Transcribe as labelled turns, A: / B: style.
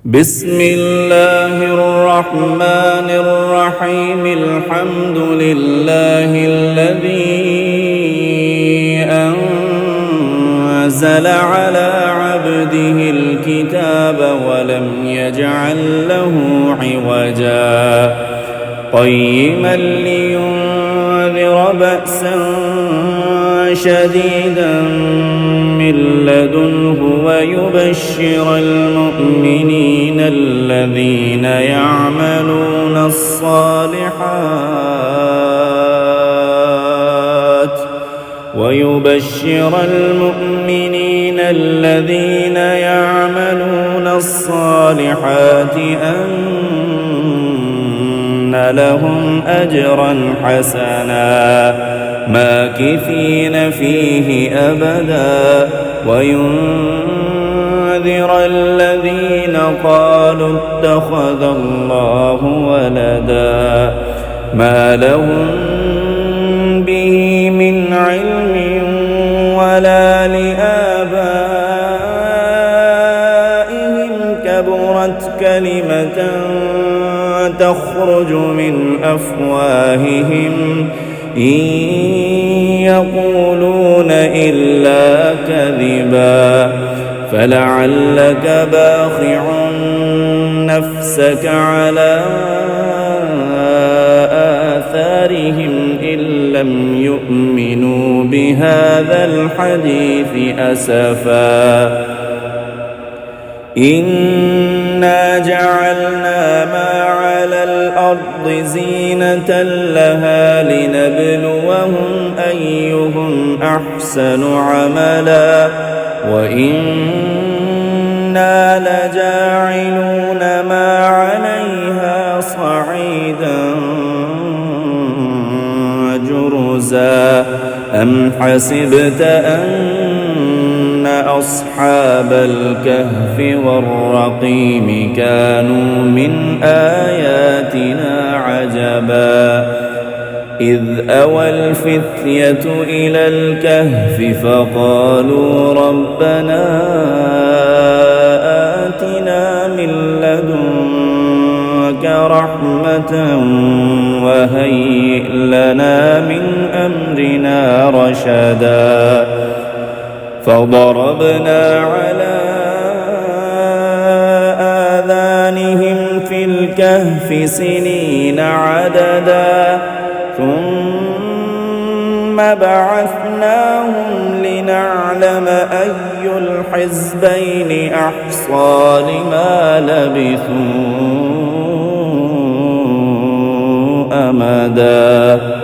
A: بسم الله الرحمن الرحيم. الحمد لله الذي أنزل على عبده الكتاب ولم يجعل له عوجا قيما لينذر بأسا شديدا من لدنه ويبشر المؤمنين الذين يعملون الصالحات أن لهم أجرا حسنا ماكثين فيه أبدا وينذر الذين قالوا اتخذ الله ولدا ما لهم به من علم ولا لآبائهم كبرت كلمة تخرج من أفواههم إن يقولون إلا كذبا فلعلك باخع نفسك على آثارهم إن لم يؤمنوا بهذا الحديث أسفا إنا جعلنا ما على الأرض زينة لها لنبلوهم أيهم أحسن عملا وإنا لجاعلون ما عليها صعيدا جرزا أم حسبت أن أصحاب الكهف والرقيم كانوا من آياتنا عجبا إذ أوى الفتية إلى الكهف فقالوا ربنا آتنا من لدنك رحمة وهيئ لنا من أمرنا رشدا فضربنا على آذانهم في الكهف سنين عددا ثم بعثناهم لنعلم أي الحزبين أحصى لما لبثوا أمدا.